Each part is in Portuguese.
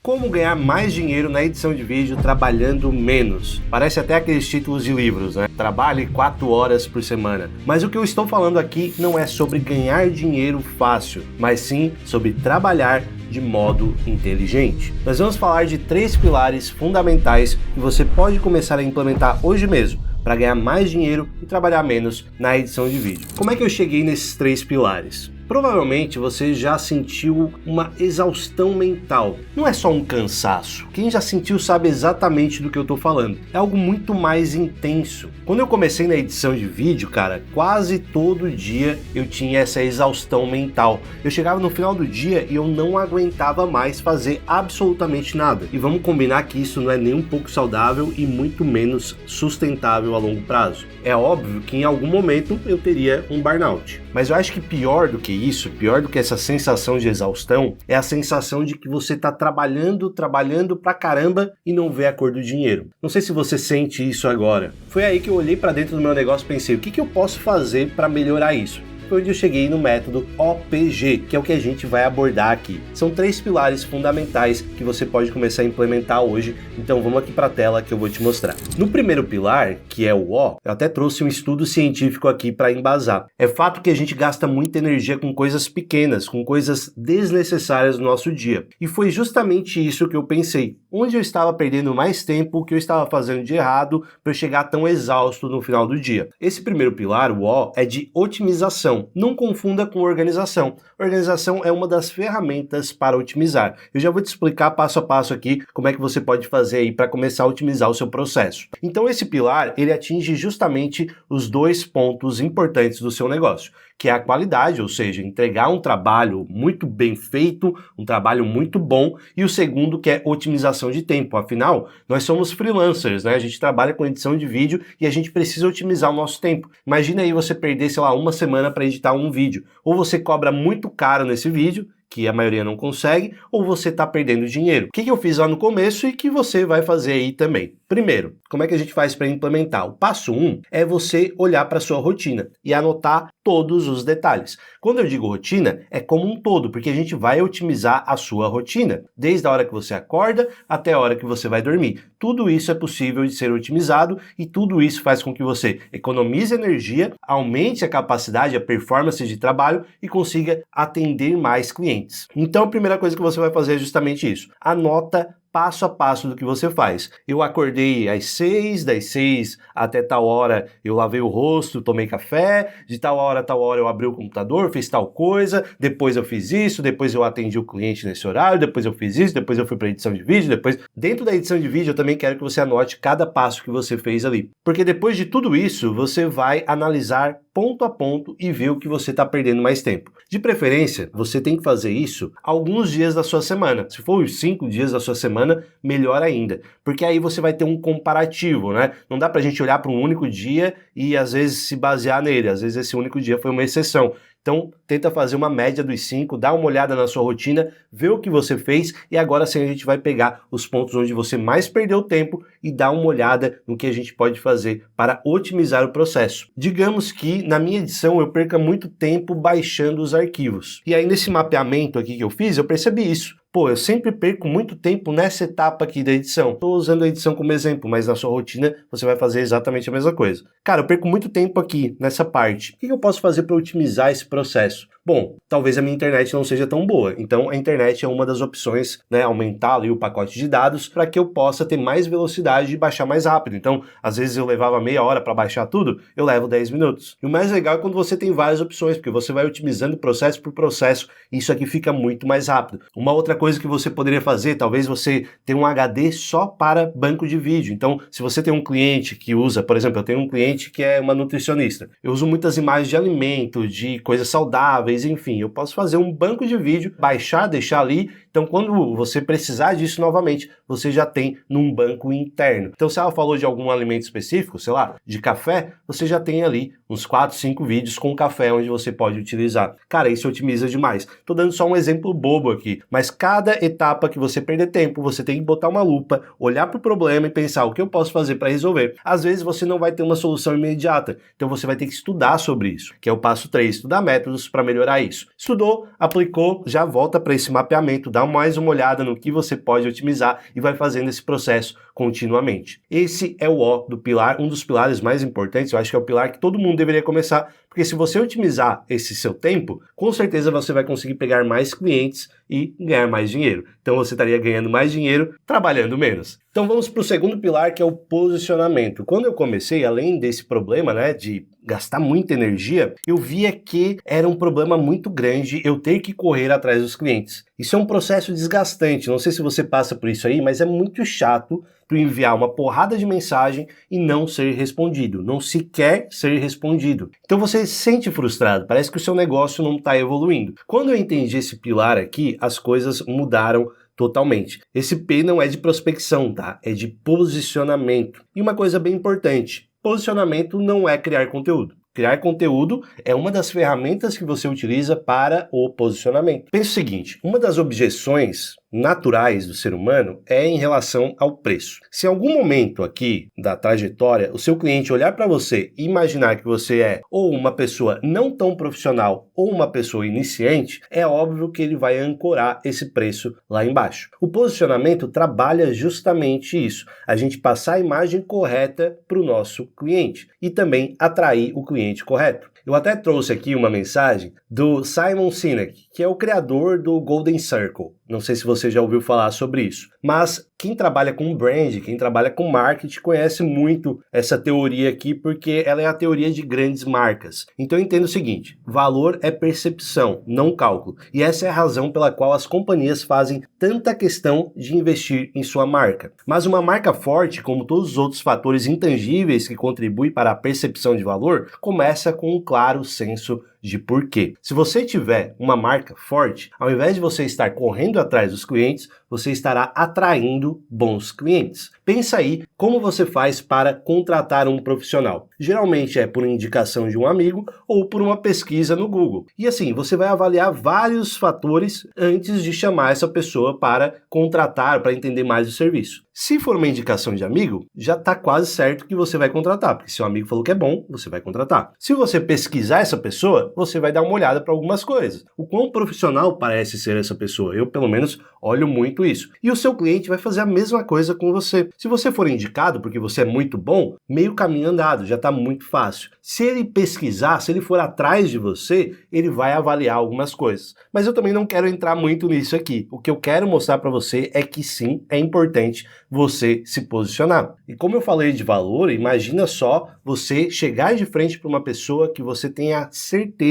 Como ganhar mais dinheiro na edição de vídeo trabalhando menos? Parece até aqueles títulos de livros, né? Trabalhe 4 horas por semana. Mas o que eu estou falando aqui não é sobre ganhar dinheiro fácil, mas sim sobre trabalhar de modo inteligente. Nós vamos falar de 3 pilares fundamentais que você pode começar a implementar hoje mesmo para ganhar mais dinheiro e trabalhar menos na edição de vídeo. Como é que eu cheguei nesses 3 pilares? Provavelmente você já sentiu uma exaustão mental. Não é só um cansaço. Quem já sentiu sabe exatamente do que eu tô falando. É algo muito mais intenso. Quando eu comecei na edição de vídeo, cara, quase todo dia eu tinha essa exaustão mental. Eu chegava no final do dia e eu não aguentava mais fazer absolutamente nada. E vamos combinar que isso não é nem um pouco saudável e muito menos sustentável a longo prazo. É óbvio que em algum momento eu teria um burnout. Mas eu acho que pior do que isso, pior do que essa sensação de exaustão, é a sensação de que você está trabalhando pra caramba e não vê a cor do dinheiro. Não sei se você sente isso agora. Foi aí que eu olhei para dentro do meu negócio e pensei, o que eu posso fazer para melhorar isso? Foi onde eu cheguei no método OPG, que é o que a gente vai abordar aqui. São 3 pilares fundamentais que você pode começar a implementar hoje, então vamos aqui para a tela que eu vou te mostrar. No primeiro pilar, que é o O, eu até trouxe um estudo científico aqui para embasar. É fato que a gente gasta muita energia com coisas pequenas, com coisas desnecessárias no nosso dia. E foi justamente isso que eu pensei. Onde eu estava perdendo mais tempo, o que eu estava fazendo de errado para eu chegar tão exausto no final do dia. Esse primeiro pilar, o O, é de otimização. Não confunda com organização. Organização é uma das ferramentas para otimizar. Eu já vou te explicar passo a passo aqui como é que você pode fazer aí para começar a otimizar o seu processo. Então esse pilar, ele atinge justamente os 2 pontos importantes do seu negócio, que é a qualidade, ou seja, entregar um trabalho muito bem feito, um trabalho muito bom, e o segundo que é otimização de tempo. Afinal, nós somos freelancers, né? A gente trabalha com edição de vídeo e a gente precisa otimizar o nosso tempo. Imagina aí você perder, sei lá, uma semana para editar um vídeo. Ou você cobra muito caro nesse vídeo, que a maioria não consegue, ou você está perdendo dinheiro. O que eu fiz lá no começo e que você vai fazer aí também? Primeiro, como é que a gente faz para implementar? O passo 1 é você olhar para a sua rotina e anotar todos os detalhes. Quando eu digo rotina, é como um todo, porque a gente vai otimizar a sua rotina, desde a hora que você acorda até a hora que você vai dormir. Tudo isso é possível de ser otimizado e tudo isso faz com que você economize energia, aumente a capacidade, a performance de trabalho e consiga atender mais clientes. Então a primeira coisa que você vai fazer é justamente isso. Anota passo a passo do que você faz. Eu acordei às 6, das 6 até tal hora eu lavei o rosto, tomei café, de tal hora a tal hora eu abri o computador, fiz tal coisa, depois eu fiz isso, depois eu atendi o cliente nesse horário, depois eu fiz isso, depois eu fui para edição de vídeo, depois... Dentro da edição de vídeo eu também quero que você anote cada passo que você fez ali. Porque depois de tudo isso, você vai analisar ponto a ponto e ver o que você está perdendo mais tempo. De preferência, você tem que fazer isso alguns dias da sua semana. Se for os 5 dias da sua semana, melhor ainda. Porque aí você vai ter um comparativo, né? Não dá pra gente olhar para um único dia e às vezes se basear nele. Às vezes esse único dia foi uma exceção. Então, tenta fazer uma média dos 5, dá uma olhada na sua rotina, vê o que você fez e agora sim a gente vai pegar os pontos onde você mais perdeu tempo e dar uma olhada no que a gente pode fazer para otimizar o processo. Digamos que na minha edição eu perca muito tempo baixando os arquivos. E aí nesse mapeamento aqui que eu fiz, eu percebi isso. Pô, eu sempre perco muito tempo nessa etapa aqui da edição. Estou usando a edição como exemplo, mas na sua rotina você vai fazer exatamente a mesma coisa. Cara, eu perco muito tempo aqui nessa parte. O que eu posso fazer para otimizar esse processo? Bom, talvez a minha internet não seja tão boa, então a internet é uma das opções, né, aumentar ali o pacote de dados para que eu possa ter mais velocidade e baixar mais rápido. Então, às vezes eu levava meia hora para baixar tudo, eu levo 10 minutos. E o mais legal é quando você tem várias opções, porque você vai otimizando processo por processo, e isso aqui fica muito mais rápido. Uma outra coisa que você poderia fazer, talvez você tenha um HD só para banco de vídeo. Então, se você tem um cliente que usa, por exemplo, eu tenho um cliente que é uma nutricionista. Eu uso muitas imagens de alimento, de coisas saudáveis, enfim, eu posso fazer um banco de vídeo, baixar, deixar ali, então quando você precisar disso novamente, você já tem num banco interno. Então se ela falou de algum alimento específico, sei lá, de café, você já tem ali uns 4, 5 vídeos com café onde você pode utilizar. Cara, isso otimiza demais. Tô dando só um exemplo bobo aqui, mas cada etapa que você perder tempo, você tem que botar uma lupa, olhar para o problema e pensar o que eu posso fazer para resolver. Às vezes você não vai ter uma solução imediata, então você vai ter que estudar sobre isso, que é o passo 3, estudar métodos para melhorar isso. Estudou, aplicou, já volta para esse mapeamento, dá dá mais uma olhada no que você pode otimizar e vai fazendo esse processo continuamente. Esse é o O do pilar, um dos pilares mais importantes, eu acho que é o pilar que todo mundo deveria começar, porque se você otimizar esse seu tempo, com certeza você vai conseguir pegar mais clientes e ganhar mais dinheiro. Então você estaria ganhando mais dinheiro trabalhando menos. Então vamos para o segundo pilar, que é o posicionamento. Quando eu comecei, além desse problema, de gastar muita energia, eu via que era um problema muito grande eu ter que correr atrás dos clientes. Isso é um processo desgastante, não sei se você passa por isso aí, mas é muito chato tu enviar uma porrada de mensagem e não ser respondido, não se quer ser respondido. Então você se sente frustrado, parece que o seu negócio não está evoluindo. Quando eu entendi esse pilar aqui, as coisas mudaram totalmente. Esse P não é de prospecção, tá? É de posicionamento. E uma coisa bem importante, posicionamento não é criar conteúdo. Criar conteúdo é uma das ferramentas que você utiliza para o posicionamento. Pensa o seguinte, uma das objeções naturais do ser humano é em relação ao preço. Se em algum momento aqui da trajetória o seu cliente olhar para você e imaginar que você é ou uma pessoa não tão profissional ou uma pessoa iniciante, é óbvio que ele vai ancorar esse preço lá embaixo. O posicionamento trabalha justamente isso, a gente passar a imagem correta para o nosso cliente e também atrair o cliente correto. Eu até trouxe aqui uma mensagem do Simon Sinek, que é o criador do Golden Circle. Não sei se você já ouviu falar sobre isso, mas quem trabalha com brand, quem trabalha com marketing, conhece muito essa teoria aqui, porque ela é a teoria de grandes marcas. Então eu entendo o seguinte, valor é percepção, não cálculo. E essa é a razão pela qual as companhias fazem tanta questão de investir em sua marca. Mas uma marca forte, como todos os outros fatores intangíveis que contribuem para a percepção de valor, começa com um claro senso de porquê. Se você tiver uma marca forte, ao invés de você estar correndo atrás dos clientes, você estará atraindo bons clientes. Pensa aí como você faz para contratar um profissional. Geralmente é por indicação de um amigo ou por uma pesquisa no Google. E assim, você vai avaliar vários fatores antes de chamar essa pessoa para contratar, para entender mais o serviço. Se for uma indicação de amigo, já está quase certo que você vai contratar, porque se o amigo falou que é bom, você vai contratar. Se você pesquisar essa pessoa, você vai dar uma olhada para algumas coisas. O quão profissional parece ser essa pessoa? Eu, pelo menos, olho muito isso. E o seu cliente vai fazer a mesma coisa com você. Se você for indicado porque você é muito bom, meio caminho andado, já está muito fácil. Se ele pesquisar, se ele for atrás de você, ele vai avaliar algumas coisas. Mas eu também não quero entrar muito nisso aqui. O que eu quero mostrar para você é que sim, é importante você se posicionar. E como eu falei de valor, imagina só você chegar de frente para uma pessoa que você tenha certeza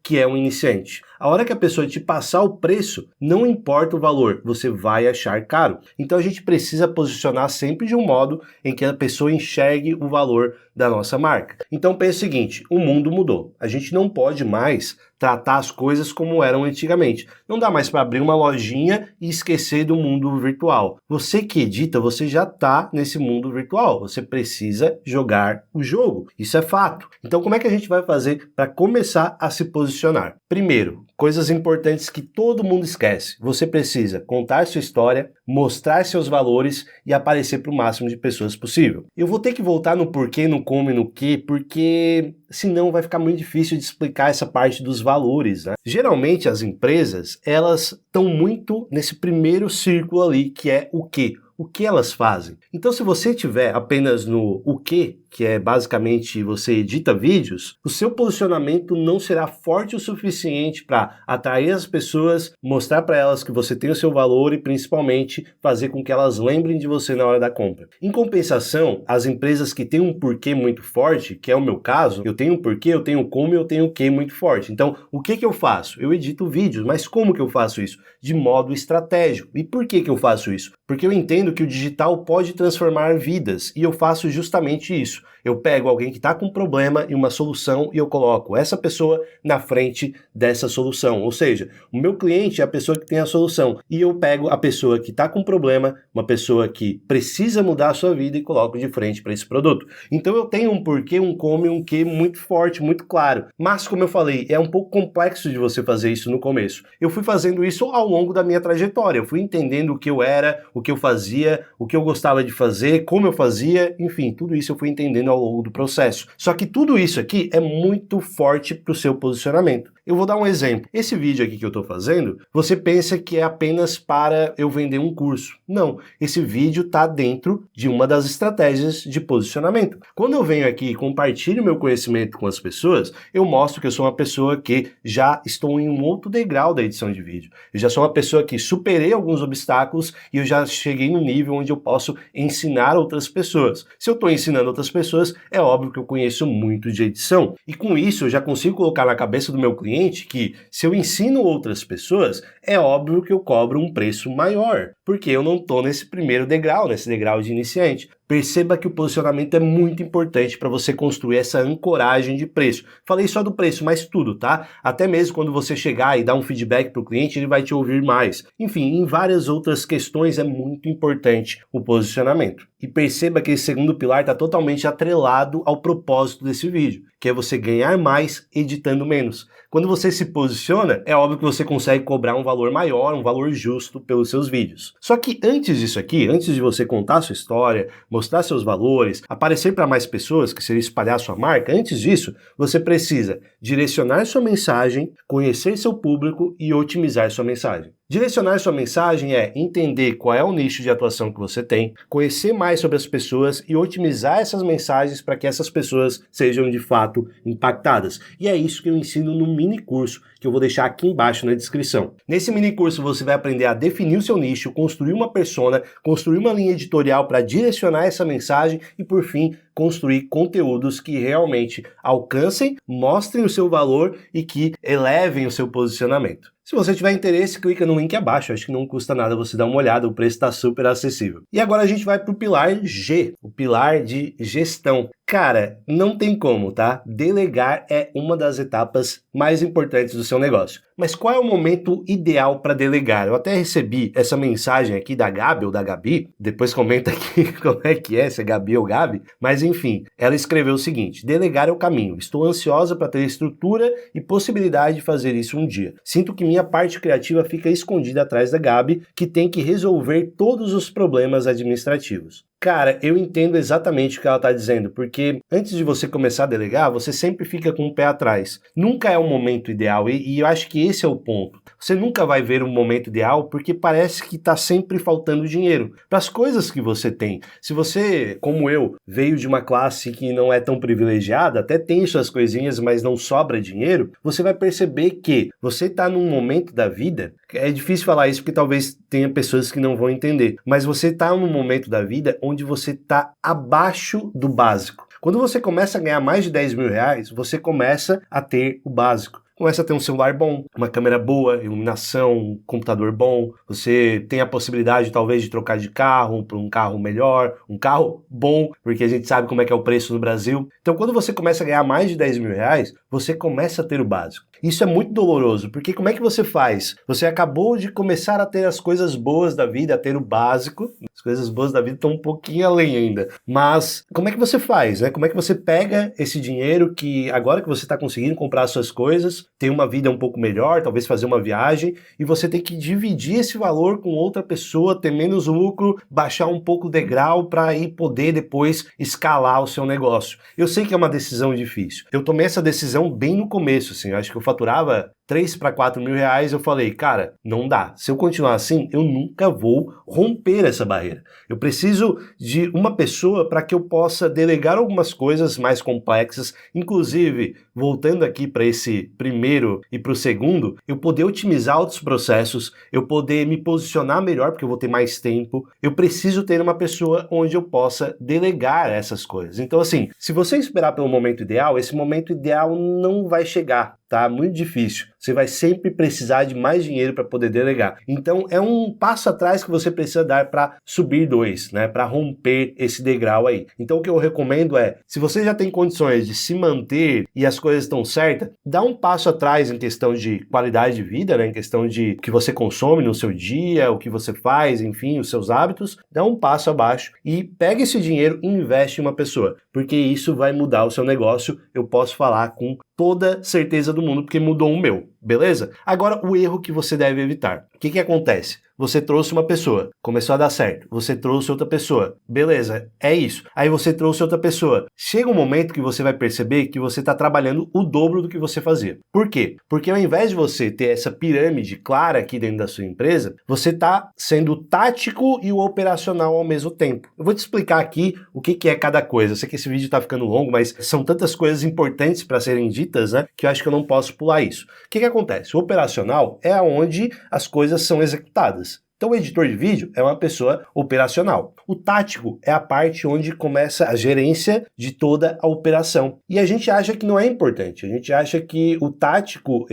que é um iniciante. A hora que a pessoa te passar o preço, não importa o valor, você vai achar caro. Então a gente precisa posicionar sempre de um modo em que a pessoa enxergue o valor da nossa marca. Então pense o seguinte, o mundo mudou. A gente não pode mais tratar as coisas como eram antigamente. Não dá mais para abrir uma lojinha e esquecer do mundo virtual. Você que edita, você já está nesse mundo virtual. Você precisa jogar o jogo. Isso é fato. Então como é que a gente vai fazer para começar a se posicionar? Primeiro, coisas importantes que todo mundo esquece. Você precisa contar sua história, mostrar seus valores e aparecer para o máximo de pessoas possível. Eu vou ter que voltar no porquê, no como e no que, porque senão vai ficar muito difícil de explicar essa parte dos valores, né? Geralmente as empresas, elas estão muito nesse primeiro círculo ali, que é o quê? O que elas fazem. Então se você tiver apenas no o que é basicamente você edita vídeos, o seu posicionamento não será forte o suficiente para atrair as pessoas, mostrar para elas que você tem o seu valor e principalmente fazer com que elas lembrem de você na hora da compra. Em compensação, as empresas que têm um porquê muito forte, que é o meu caso, eu tenho um porquê, eu tenho como e eu tenho o que muito forte. Então, o que eu faço? Eu edito vídeos, mas como que eu faço isso? De modo estratégico. E por que eu faço isso? Porque eu entendo que o digital pode transformar vidas e eu faço justamente isso. Eu pego alguém que está com um problema e uma solução e eu coloco essa pessoa na frente dessa solução. Ou seja, o meu cliente é a pessoa que tem a solução e eu pego a pessoa que está com um problema, uma pessoa que precisa mudar a sua vida e coloco de frente para esse produto. Então eu tenho um porquê, um como e um que muito forte, muito claro. Mas como eu falei, é um pouco complexo de você fazer isso no começo. Eu fui fazendo isso ao longo da minha trajetória. Eu fui entendendo o que eu era, o que eu fazia, o que eu gostava de fazer, como eu fazia, enfim, tudo isso eu fui entendendo ao longo do processo. Só que tudo isso aqui é muito forte para o seu posicionamento. Eu vou dar um exemplo. Esse vídeo aqui que eu estou fazendo, você pensa que é apenas para eu vender um curso. Não, esse vídeo está dentro de uma das estratégias de posicionamento. Quando eu venho aqui e compartilho meu conhecimento com as pessoas, eu mostro que eu sou uma pessoa que já estou em um outro degrau da edição de vídeo. Eu já sou uma pessoa que superei alguns obstáculos e eu já cheguei no nível onde eu posso ensinar outras pessoas. Se eu estou ensinando outras pessoas, é óbvio que eu conheço muito de edição. E com isso eu já consigo colocar na cabeça do meu cliente que se eu ensino outras pessoas, é óbvio que eu cobro um preço maior, porque eu não estou nesse primeiro degrau, nesse degrau de iniciante. Perceba que o posicionamento é muito importante para você construir essa ancoragem de preço. Falei só do preço, mas tudo, tá? Até mesmo quando você chegar e dar um feedback para o cliente, ele vai te ouvir mais. Enfim, em várias outras questões é muito importante o posicionamento. E perceba que esse segundo pilar está totalmente atrelado ao propósito desse vídeo, que é você ganhar mais editando menos. Quando você se posiciona, é óbvio que você consegue cobrar um valor maior, um valor justo pelos seus vídeos. Só que antes disso aqui, antes de você contar a sua história, mostrar seus valores, aparecer para mais pessoas, que seria espalhar sua marca, antes disso, você precisa direcionar sua mensagem, conhecer seu público e otimizar sua mensagem. Direcionar sua mensagem é entender qual é o nicho de atuação que você tem, conhecer mais sobre as pessoas e otimizar essas mensagens para que essas pessoas sejam de fato impactadas. E é isso que eu ensino no mini curso que eu vou deixar aqui embaixo na descrição. Nesse mini curso você vai aprender a definir o seu nicho, construir uma persona, construir uma linha editorial para direcionar essa mensagem e, por fim, construir conteúdos que realmente alcancem, mostrem o seu valor e que elevem o seu posicionamento. Se você tiver interesse, clica no link abaixo, acho que não custa nada você dar uma olhada, o preço está super acessível. E agora a gente vai para o pilar G, o pilar de gestão. Cara, não tem como, tá? Delegar é uma das etapas mais importantes do seu negócio. Mas qual é o momento ideal para delegar? Eu até recebi essa mensagem aqui da Gabi ou da Gabi, depois comenta aqui como é que é, se é Gabi ou Gabi, mas enfim, ela escreveu o seguinte: delegar é o caminho, estou ansiosa para ter estrutura e possibilidade de fazer isso um dia. Sinto que minha parte criativa fica escondida atrás da Gabi, que tem que resolver todos os problemas administrativos. Cara, eu entendo exatamente o que ela está dizendo, porque antes de você começar a delegar, você sempre fica com o pé atrás. Nunca é o momento ideal, e eu acho que esse é o ponto. Você nunca vai ver um momento ideal porque parece que está sempre faltando dinheiro para as coisas que você tem. Se você, como eu, veio de uma classe que não é tão privilegiada, até tem suas coisinhas, mas não sobra dinheiro, você vai perceber que você está num momento da vida, é difícil falar isso porque talvez tenha pessoas que não vão entender, mas você está num momento da vida onde você está abaixo do básico. Quando você começa a ganhar mais de 10 mil reais, você começa a ter o básico. Começa a ter um celular bom, uma câmera boa, iluminação, um computador bom, você tem a possibilidade talvez de trocar de carro para um carro melhor, um carro bom, porque a gente sabe como é que é o preço no Brasil. Então quando você começa a ganhar mais de 10 mil reais, você começa a ter o básico. Isso é muito doloroso, porque como é que você faz? Você acabou de começar a ter as coisas boas da vida, a ter o básico, as coisas boas da vida estão um pouquinho além ainda, mas como é que você faz, né? Como é que você pega esse dinheiro que agora que você está conseguindo comprar as suas coisas, ter uma vida um pouco melhor, talvez fazer uma viagem, e você tem que dividir esse valor com outra pessoa, ter menos lucro, baixar um pouco o degrau para aí poder depois escalar o seu negócio. Eu sei que é uma decisão difícil. Eu tomei essa decisão bem no começo, assim, eu acho que eu faturava 3 para 4 mil reais, eu falei, cara, não dá. Se eu continuar assim, eu nunca vou romper essa barreira. Eu preciso de uma pessoa para que eu possa delegar algumas coisas mais complexas, inclusive, voltando aqui para esse primeiro e para o segundo, eu poder otimizar outros processos, eu poder me posicionar melhor, porque eu vou ter mais tempo. Eu preciso ter uma pessoa onde eu possa delegar essas coisas. Então, assim, se você esperar pelo momento ideal, esse momento ideal não vai chegar. Tá? Muito difícil. Você vai sempre precisar de mais dinheiro para poder delegar. Então é um passo atrás que você precisa dar para subir 2, né? Para romper esse degrau aí. Então o que eu recomendo é, se você já tem condições de se manter e as coisas estão certas, dá um passo atrás em questão de qualidade de vida, né? Em questão de o que você consome no seu dia, o que você faz, enfim, os seus hábitos, dá um passo abaixo e pega esse dinheiro e investe em uma pessoa, porque isso vai mudar o seu negócio. Eu posso falar com toda certeza do mundo, porque mudou o meu, beleza? Agora, o erro que você deve evitar. O que acontece? Você trouxe uma pessoa, começou a dar certo. Você trouxe outra pessoa, beleza, é isso. Aí você trouxe outra pessoa. Chega um momento que você vai perceber que você está trabalhando o dobro do que você fazia. Por quê? Porque ao invés de você ter essa pirâmide clara aqui dentro da sua empresa, você está sendo o tático e o operacional ao mesmo tempo. Eu vou te explicar aqui o que é cada coisa. Eu sei que esse vídeo está ficando longo, mas são tantas coisas importantes para serem ditas, né, que eu acho que eu não posso pular isso. O que acontece? O operacional é onde as coisas são executadas. Então o editor de vídeo é uma pessoa operacional. O tático é a parte onde começa a gerência de toda a operação. E a gente acha que não é importante. A gente acha que o tático,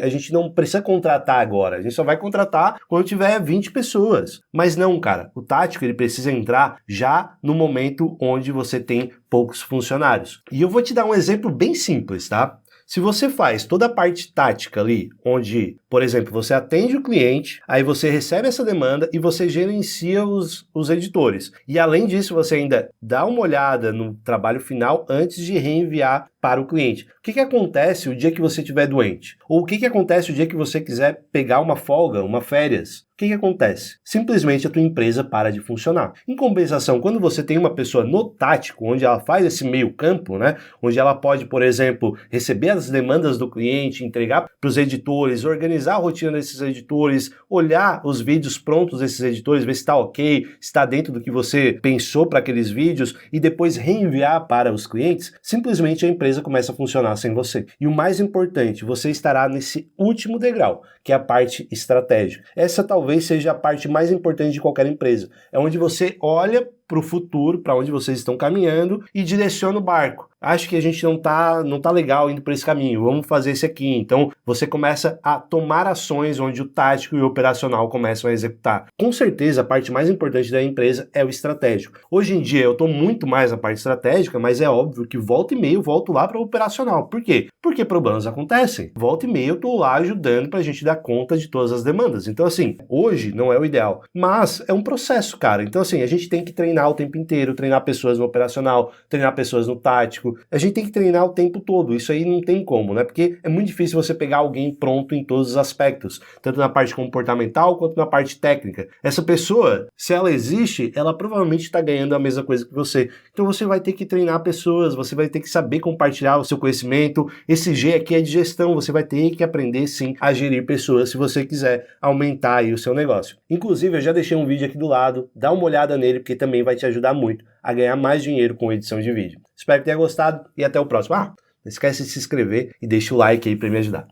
a gente não precisa contratar agora. A gente só vai contratar quando tiver 20 pessoas. Mas não, cara. O tático, ele precisa entrar já no momento onde você tem poucos funcionários. E eu vou te dar um exemplo bem simples, tá? Se você faz toda a parte tática ali, onde, por exemplo, você atende o cliente, aí você recebe essa demanda e você gerencia os editores. E além disso, você ainda dá uma olhada no trabalho final antes de reenviar para o cliente. O que acontece o dia que você estiver doente? Ou o que acontece o dia que você quiser pegar uma folga, uma férias? O que acontece? Simplesmente a tua empresa para de funcionar. Em compensação, quando você tem uma pessoa no tático, onde ela faz esse meio campo, né, onde ela pode, por exemplo, receber as demandas do cliente, entregar para os editores, organizar a rotina desses editores, olhar os vídeos prontos desses editores, ver se está ok, se está dentro do que você pensou para aqueles vídeos e depois reenviar para os clientes, simplesmente a empresa começa a funcionar sem você. E o mais importante, você estará nesse último degrau, que é a parte estratégica. Essa talvez seja a parte mais importante de qualquer empresa. É onde você olha para o futuro, para onde vocês estão caminhando e direciona o barco. Acho que a gente não tá legal indo por esse caminho, vamos fazer esse aqui. Então você começa a tomar ações onde o tático e o operacional começam a executar. Com certeza a parte mais importante da empresa é o estratégico. Hoje em dia eu estou muito mais na parte estratégica, mas é óbvio que volta e meia eu volto lá para o operacional. Por quê? Porque problemas acontecem. Volta e meia eu estou lá ajudando para a gente dar conta de todas as demandas. Então assim, hoje não é o ideal, mas é um processo, cara. Então assim, a gente tem que treinar o tempo inteiro, treinar pessoas no operacional, treinar pessoas no tático. A gente tem que treinar o tempo todo, isso aí não tem como, né? Porque é muito difícil você pegar alguém pronto em todos os aspectos, tanto na parte comportamental quanto na parte técnica. Essa pessoa, se ela existe, ela provavelmente está ganhando a mesma coisa que você. Então você vai ter que treinar pessoas, você vai ter que saber compartilhar o seu conhecimento. Esse G aqui é de gestão, você vai ter que aprender sim a gerir pessoas se você quiser aumentar aí o seu negócio. Inclusive eu já deixei um vídeo aqui do lado, dá uma olhada nele porque também vai te ajudar muito a ganhar mais dinheiro com edição de vídeo. Espero que tenha gostado e até o próximo. Não esquece de se inscrever e deixa o like aí para me ajudar.